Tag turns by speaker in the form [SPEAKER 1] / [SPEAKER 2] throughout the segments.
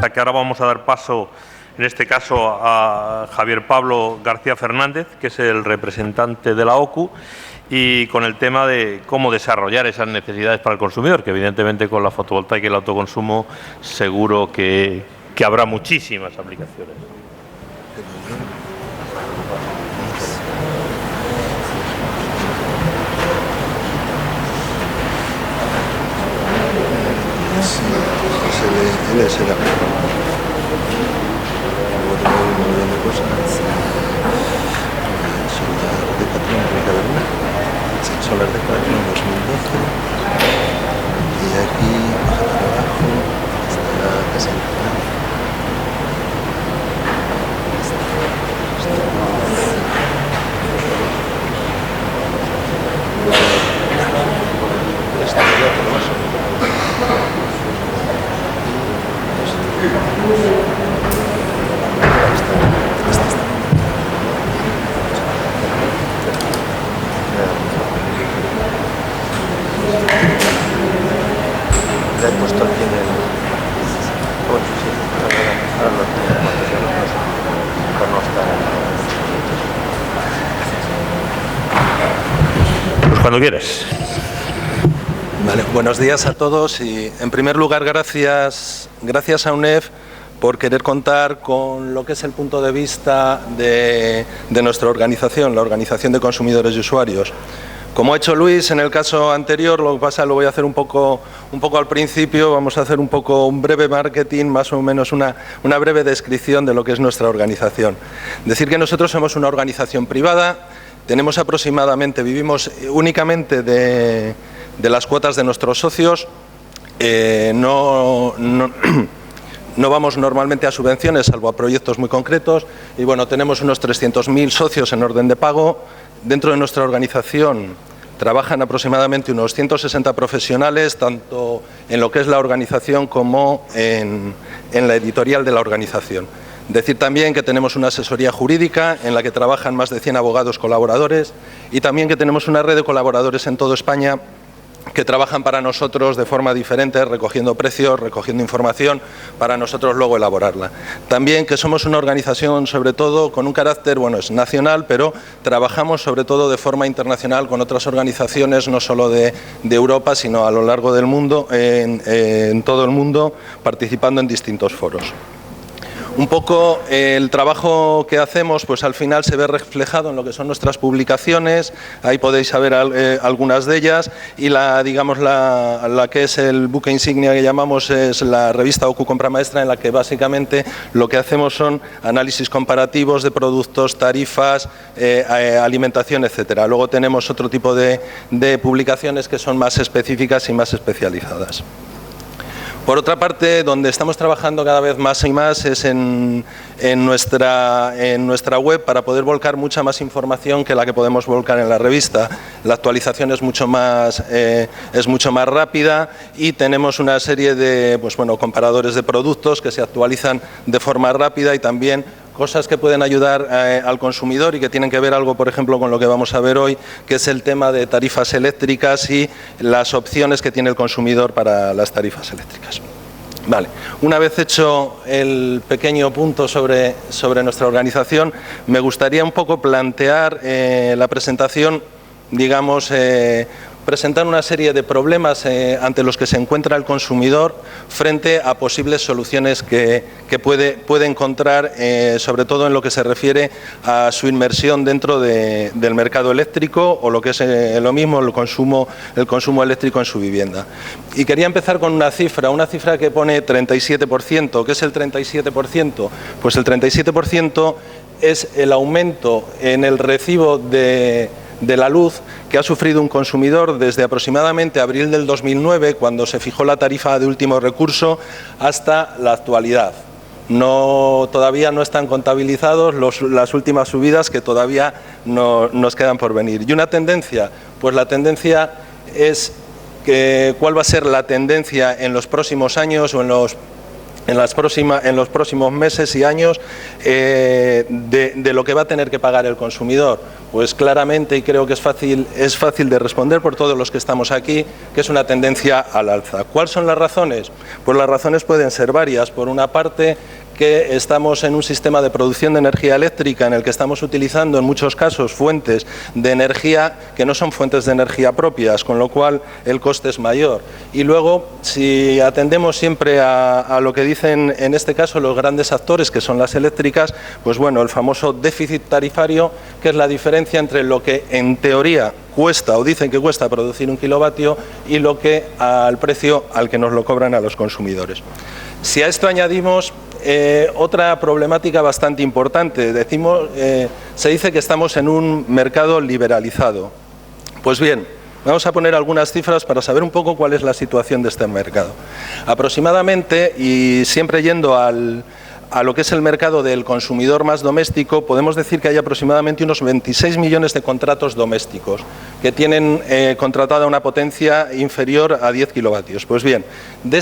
[SPEAKER 1] hasta que ahora vamos a dar paso, en este caso, a Javier Pablo García Fernández, que es el representante de la OCU, y con el tema de cómo desarrollar esas necesidades para el consumidor, que evidentemente con la fotovoltaica y el autoconsumo seguro que habrá muchísimas aplicaciones.
[SPEAKER 2] Él es el aplicador. Luego tengo un montón de cosas. Solar de patrón de cada una. Solar de patrón 2012. Y aquí, baja para abajo, está la casa central. Esta ya por más o menos. Le he puesto aquí en el... Bueno, sí, ahora lo tengo por no estar...
[SPEAKER 1] Pues cuando quieras.
[SPEAKER 2] Vale, buenos días a todos y en primer lugar gracias a UNEF por querer contar con lo que es el punto de vista de nuestra organización, la Organización de Consumidores y Usuarios. Como ha hecho Luis en el caso anterior, lo que pasa lo voy a hacer un poco al principio, vamos a hacer un breve marketing, más o menos una breve descripción de lo que es nuestra organización. Decir que nosotros somos una organización privada, tenemos aproximadamente, vivimos únicamente de las cuotas de nuestros socios, no vamos normalmente a subvenciones, salvo a proyectos muy concretos, y bueno, tenemos unos 300.000 socios en orden de pago. Dentro de nuestra organización trabajan aproximadamente unos 160 profesionales, tanto en lo que es la organización como en la editorial de la organización. Decir también que tenemos una asesoría jurídica en la que trabajan más de 100 abogados colaboradores y también que tenemos una red de colaboradores en toda España que trabajan para nosotros de forma diferente, recogiendo precios, recogiendo información, para nosotros luego elaborarla. También que somos una organización, sobre todo, con un carácter, bueno, es nacional, pero trabajamos sobre todo de forma internacional con otras organizaciones, no solo de Europa, sino a lo largo del mundo, en todo el mundo, participando en distintos foros. Un poco el trabajo que hacemos, pues al final se ve reflejado en lo que son nuestras publicaciones, ahí podéis saber algunas de ellas, y la que es el buque insignia que llamamos es la revista OCU Compra Maestra, en la que básicamente lo que hacemos son análisis comparativos de productos, tarifas, alimentación, etcétera. Luego tenemos otro tipo de publicaciones que son más específicas y más especializadas. Por otra parte, donde estamos trabajando cada vez más y más es en nuestra web para poder volcar mucha más información que la que podemos volcar en la revista. La actualización es mucho más rápida y tenemos una serie de comparadores de productos que se actualizan de forma rápida y también cosas que pueden ayudar al consumidor y que tienen que ver algo, por ejemplo, con lo que vamos a ver hoy, que es el tema de tarifas eléctricas y las opciones que tiene el consumidor para las tarifas eléctricas. Vale, una vez hecho el pequeño punto sobre nuestra organización, me gustaría un poco plantear la presentación, digamos, presentar una serie de problemas ante los que se encuentra el consumidor frente a posibles soluciones que puede encontrar, sobre todo en lo que se refiere a su inmersión dentro del mercado eléctrico o lo que es lo mismo, el consumo eléctrico en su vivienda. Y quería empezar con una cifra que pone 37%. ¿Qué es el 37%? Pues el 37% es el aumento en el recibo de la luz que ha sufrido un consumidor desde aproximadamente abril del 2009, cuando se fijó la tarifa de último recurso, hasta la actualidad. Todavía no están contabilizados las últimas subidas que todavía nos quedan por venir. ¿Y una tendencia? Pues la tendencia es ¿cuál va a ser la tendencia en los próximos años o en en los próximos meses y años de lo que va a tener que pagar el consumidor? Pues claramente, y creo que es fácil de responder por todos los que estamos aquí, que es una tendencia al alza. ¿Cuáles son las razones? Pues las razones pueden ser varias. Por una parte, que estamos en un sistema de producción de energía eléctrica en el que estamos utilizando en muchos casos fuentes de energía que no son fuentes de energía propias, con lo cual el coste es mayor. Y luego, si atendemos siempre a lo que dicen en este caso los grandes actores, que son las eléctricas, pues bueno, el famoso déficit tarifario, que es la diferencia entre lo que en teoría cuesta o dicen que cuesta producir un kilovatio y lo que al precio al que nos lo cobran a los consumidores. Si a esto añadimos otra problemática bastante importante, se dice que estamos en un mercado liberalizado. Pues bien, vamos a poner algunas cifras para saber un poco cuál es la situación de este mercado. Aproximadamente, y siempre yendo a lo que es el mercado del consumidor más doméstico, podemos decir que hay aproximadamente unos 26 millones de contratos domésticos que tienen contratada una potencia inferior a 10 kilovatios. Pues bien, de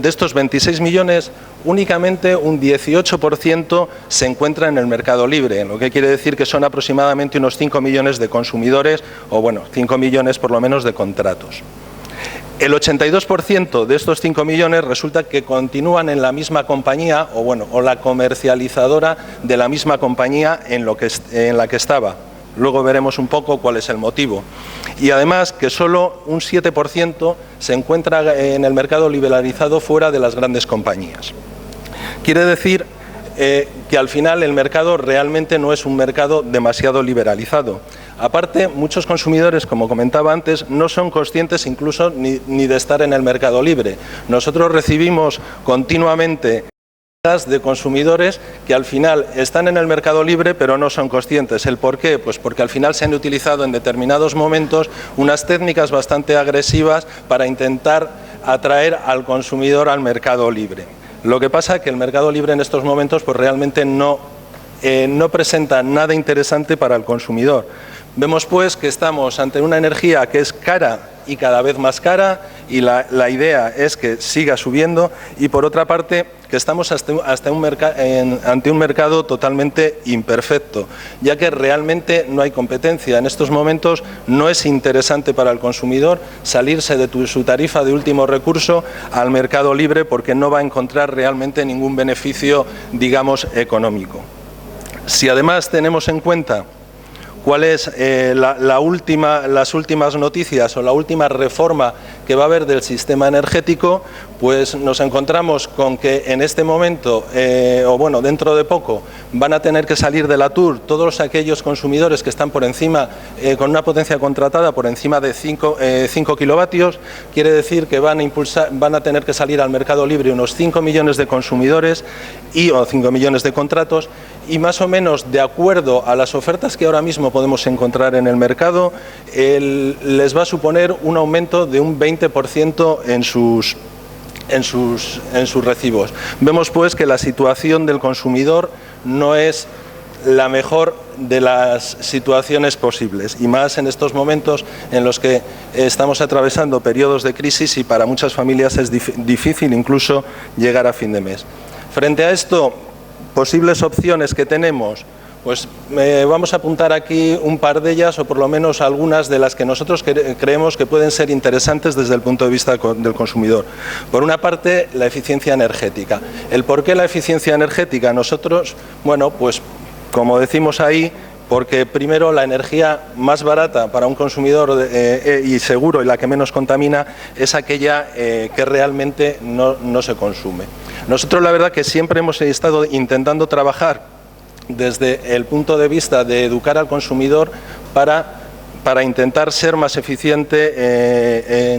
[SPEAKER 2] estos 26 millones, únicamente un 18% se encuentra en el mercado libre, lo que quiere decir que son aproximadamente unos 5 millones de consumidores, o bueno, 5 millones por lo menos de contratos. El 82% de estos 5 millones resulta que continúan en la misma compañía o la comercializadora de la misma compañía en la que estaba. Luego veremos un poco cuál es el motivo. Y además que solo un 7% se encuentra en el mercado liberalizado fuera de las grandes compañías. Quiere decir que al final el mercado realmente no es un mercado demasiado liberalizado. Aparte, muchos consumidores, como comentaba antes, no son conscientes incluso ni de estar en el mercado libre. Nosotros recibimos continuamente de consumidores que al final están en el mercado libre pero no son conscientes. ¿El por qué? Pues porque al final se han utilizado en determinados momentos unas técnicas bastante agresivas para intentar atraer al consumidor al mercado libre. Lo que pasa es que el mercado libre en estos momentos pues realmente no presenta nada interesante para el consumidor. Vemos pues que estamos ante una energía que es cara y cada vez más cara, y la idea es que siga subiendo, y por otra parte que estamos ante un mercado totalmente imperfecto, ya que realmente no hay competencia. En estos momentos no es interesante para el consumidor salirse de su tarifa de último recurso al mercado libre porque no va a encontrar realmente ningún beneficio, digamos, económico. Si además tenemos en cuenta cuál es las últimas noticias o la última reforma que va a haber del sistema energético, pues nos encontramos con que en este momento, dentro de poco, van a tener que salir de la TUR todos aquellos consumidores que están por encima, con una potencia contratada por encima de 5 kilovatios. Quiere decir que van a tener que salir al mercado libre unos 5 millones de consumidores o 5 millones de contratos, y más o menos de acuerdo a las ofertas que ahora mismo podemos encontrar en el mercado, les va a suponer un aumento de un 20% en sus recibos. Vemos pues que la situación del consumidor no es la mejor de las situaciones posibles, y más en estos momentos en los que estamos atravesando periodos de crisis y para muchas familias es difícil incluso llegar a fin de mes. Frente a esto, posibles opciones que tenemos, pues vamos a apuntar aquí un par de ellas, o por lo menos algunas de las que nosotros creemos que pueden ser interesantes desde el punto de vista del consumidor. Por una parte, la eficiencia energética. ¿El por qué la eficiencia energética? Nosotros, pues como decimos ahí, porque primero la energía más barata para un consumidor y seguro y la que menos contamina es aquella que realmente no se consume. Nosotros la verdad que siempre hemos estado intentando trabajar desde el punto de vista de educar al consumidor para intentar ser más eficiente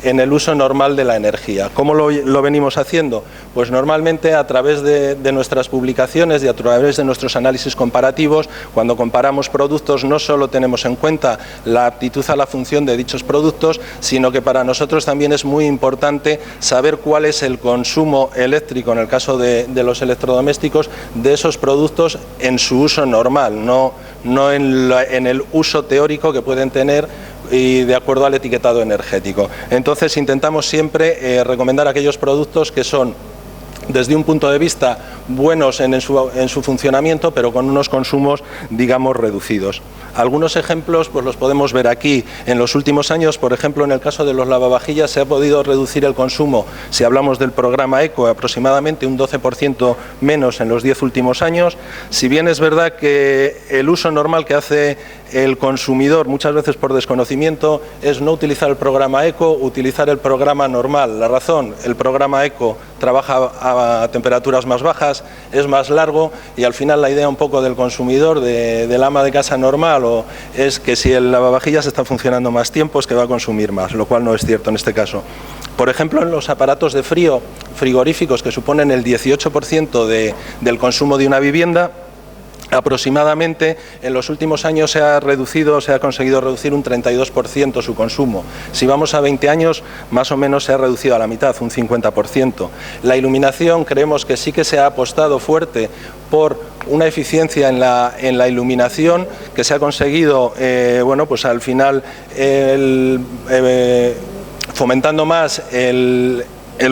[SPEAKER 2] en el uso normal de la energía. ¿Cómo lo venimos haciendo? Pues normalmente a través de nuestras publicaciones y a través de nuestros análisis comparativos. Cuando comparamos productos no solo tenemos en cuenta la aptitud a la función de dichos productos, sino que para nosotros también es muy importante saber cuál es el consumo eléctrico, en el caso de los electrodomésticos, de esos productos en su uso normal, no en el uso teórico que pueden tener y de acuerdo al etiquetado energético. Entonces intentamos siempre recomendar aquellos productos que son, desde un punto de vista, buenos en su funcionamiento, pero con unos consumos, digamos, reducidos. Algunos ejemplos pues los podemos ver aquí. En los últimos años, por ejemplo, en el caso de los lavavajillas, se ha podido reducir el consumo, si hablamos del programa ECO, aproximadamente un 12% menos en los 10 últimos años. Si bien es verdad que el uso normal que hace el consumidor, muchas veces por desconocimiento, es no utilizar el programa ECO, utilizar el programa normal. La razón, el programa ECO trabaja a temperaturas más bajas, es más largo y al final la idea un poco del consumidor, del ama de casa normal, es que si el lavavajillas está funcionando más tiempo es que va a consumir más, lo cual no es cierto en este caso. Por ejemplo, en los aparatos de frío, frigoríficos, que suponen el 18% del consumo de una vivienda, aproximadamente en los últimos años se ha conseguido reducir un 32% su consumo. Si vamos a 20 años, más o menos se ha reducido a la mitad, un 50%. La iluminación, creemos que sí que se ha apostado fuerte por una eficiencia en la iluminación, que se ha conseguido, bueno, pues al final fomentando más el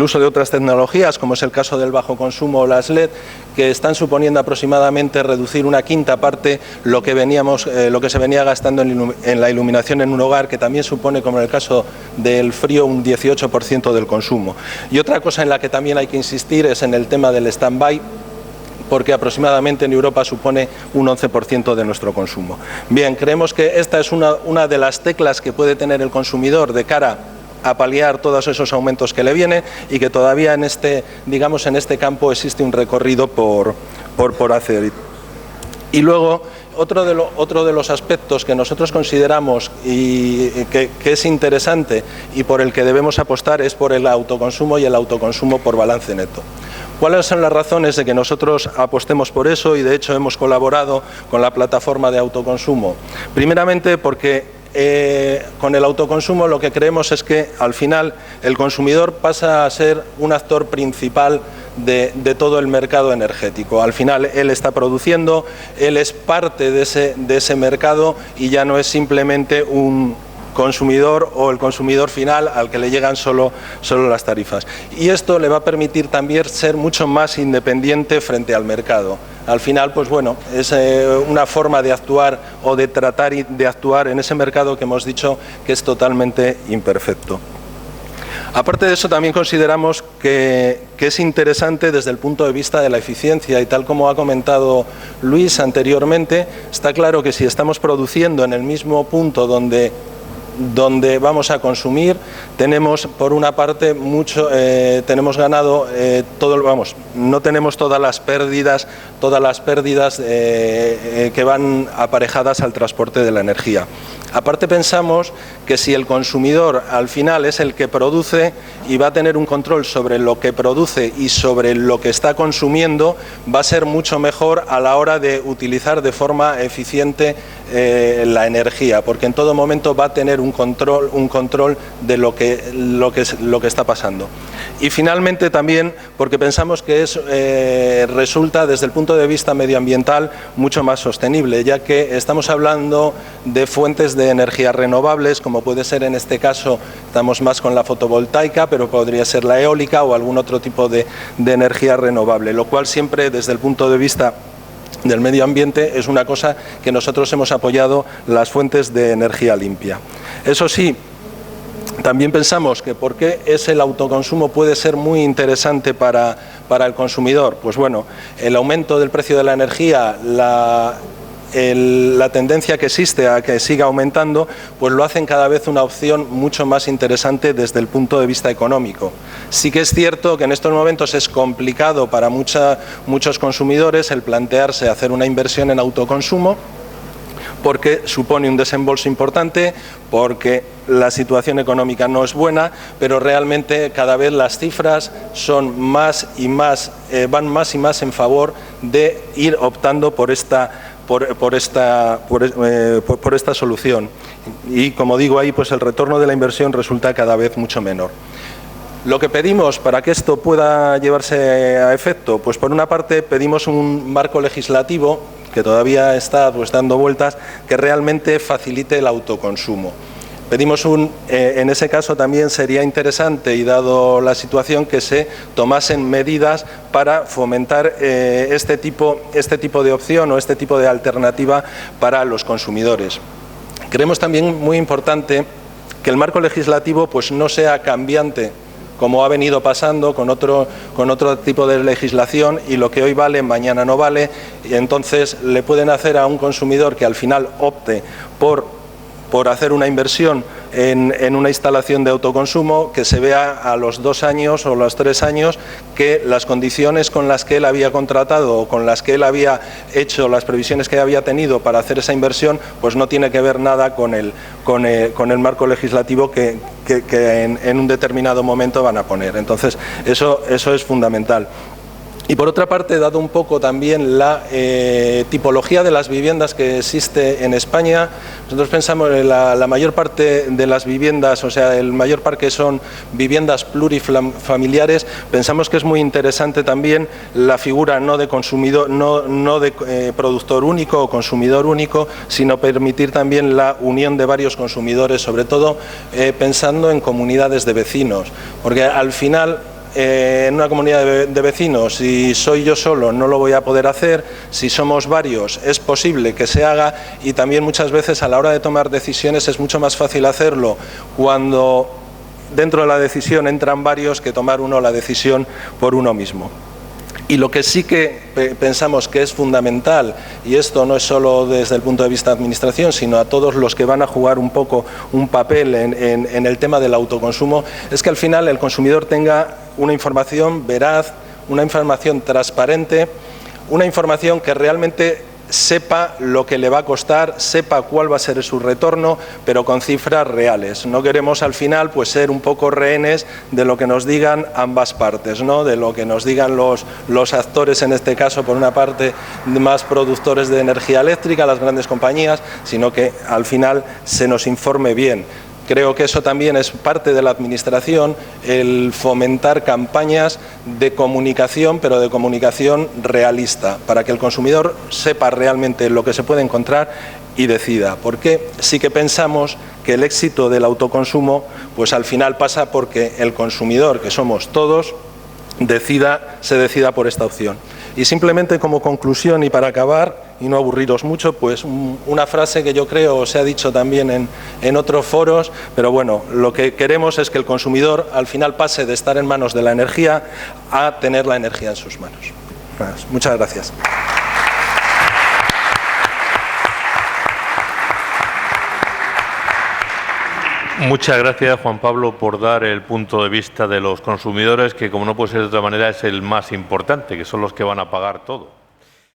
[SPEAKER 2] uso de otras tecnologías, como es el caso del bajo consumo o las LED, que están suponiendo aproximadamente reducir una quinta parte lo que se venía gastando en la iluminación en un hogar, que también supone, como en el caso del frío, un 18% del consumo. Y otra cosa en la que también hay que insistir es en el tema del stand-by, porque aproximadamente en Europa supone un 11% de nuestro consumo. Bien, creemos que esta es una de las teclas que puede tener el consumidor de cara a paliar todos esos aumentos que le vienen y que todavía en este campo existe un recorrido por hacer. Y luego, otro de los aspectos que nosotros consideramos y que es interesante y por el que debemos apostar es por el autoconsumo y el autoconsumo por balance neto. ¿Cuáles son las razones de que nosotros apostemos por eso? Y de hecho hemos colaborado con la plataforma de autoconsumo. Primeramente porque con el autoconsumo lo que creemos es que al final el consumidor pasa a ser un actor principal de todo el mercado energético. Al final él está produciendo, él es parte de ese mercado y ya no es simplemente un consumidor o el consumidor final al que le llegan solo las tarifas. Y esto le va a permitir también ser mucho más independiente frente al mercado. Al final, pues bueno, es una forma de actuar o de tratar de actuar en ese mercado que hemos dicho que es totalmente imperfecto. Aparte de eso, también consideramos que es interesante desde el punto de vista de la eficiencia y tal como ha comentado Luis anteriormente, está claro que si estamos produciendo en el mismo punto donde vamos a consumir, tenemos por una parte tenemos ganado no tenemos todas las pérdidas que van aparejadas al transporte de la energía. Aparte pensamos que si el consumidor al final es el que produce y va a tener un control sobre lo que produce y sobre lo que está consumiendo, va a ser mucho mejor a la hora de utilizar de forma eficiente la energía, porque en todo momento va a tener un control de lo que está pasando. Y finalmente también porque pensamos que resulta desde el punto de vista medioambiental mucho más sostenible, ya que estamos hablando de fuentes de energía renovables, como puede ser en este caso, estamos más con la fotovoltaica, pero podría ser la eólica o algún otro tipo de energía renovable, lo cual siempre desde el punto de vista del medio ambiente es una cosa que nosotros hemos apoyado, las fuentes de energía limpia. Eso sí, también pensamos que ¿por qué el autoconsumo puede ser muy interesante para el consumidor? Pues bueno, el aumento del precio de la energía, la tendencia que existe a que siga aumentando, pues lo hacen cada vez una opción mucho más interesante desde el punto de vista económico. Sí que es cierto que en estos momentos es complicado para muchos consumidores el plantearse hacer una inversión en autoconsumo, porque supone un desembolso importante, porque la situación económica no es buena, pero realmente cada vez las cifras son más y más, van más y más en favor de ir optando por esta solución. Y como digo ahí, pues el retorno de la inversión resulta cada vez mucho menor. Lo que pedimos para que esto pueda llevarse a efecto, pues por una parte pedimos un marco legislativo que todavía está dando vueltas, que realmente facilite el autoconsumo. Pedimos en ese caso también sería interesante, y dado la situación, que se tomasen medidas para fomentar este tipo de opción o este tipo de alternativa para los consumidores. Creemos también muy importante que el marco legislativo pues no sea cambiante, como ha venido pasando con otro tipo de legislación, y lo que hoy vale mañana no vale, y entonces le pueden hacer a un consumidor que al final opte por hacer una inversión en una instalación de autoconsumo, que se vea a los 2 años o los 3 años que las condiciones con las que él había contratado o con las que él había hecho las previsiones que había tenido para hacer esa inversión, pues no tiene que ver nada con el marco legislativo que en un determinado momento van a poner. Entonces, eso es fundamental. Y por otra parte, dado un poco también la tipología de las viviendas que existe en España, nosotros pensamos que la mayor parte de las viviendas, o sea, el mayor parque son viviendas plurifamiliares. Pensamos que es muy interesante también la figura no de consumidor, no de productor único o consumidor único, sino permitir también la unión de varios consumidores, sobre todo pensando en comunidades de vecinos, porque al final, en una comunidad de vecinos, si soy yo solo no lo voy a poder hacer, si somos varios es posible que se haga, y también muchas veces a la hora de tomar decisiones es mucho más fácil hacerlo cuando dentro de la decisión entran varios que tomar uno la decisión por uno mismo. Y lo que sí que pensamos que es fundamental, y esto no es solo desde el punto de vista de administración, sino a todos los que van a jugar un poco un papel en el tema del autoconsumo, es que al final el consumidor tenga una información veraz, una información transparente, una información que realmente sepa lo que le va a costar, sepa cuál va a ser su retorno, pero con cifras reales. No queremos al final pues ser un poco rehenes de lo que nos digan ambas partes, ¿no? De lo que nos digan los actores, en este caso por una parte más productores de energía eléctrica, las grandes compañías, sino que al final se nos informe bien. Creo que eso también es parte de la administración, el fomentar campañas de comunicación, pero de comunicación realista, para que el consumidor sepa realmente lo que se puede encontrar y decida. Porque sí que pensamos que el éxito del autoconsumo, pues al final pasa porque el consumidor, que somos todos, se decida por esta opción. Y simplemente como conclusión y para acabar, y no aburriros mucho, pues una frase que yo creo se ha dicho también en otros foros, pero bueno, lo que queremos es que el consumidor al final pase de estar en manos de la energía a tener la energía en sus manos. Muchas gracias.
[SPEAKER 1] Muchas gracias, Juan Pablo, por dar el punto de vista de los consumidores, que como no puede ser de otra manera es el más importante, que son los que van a pagar todo.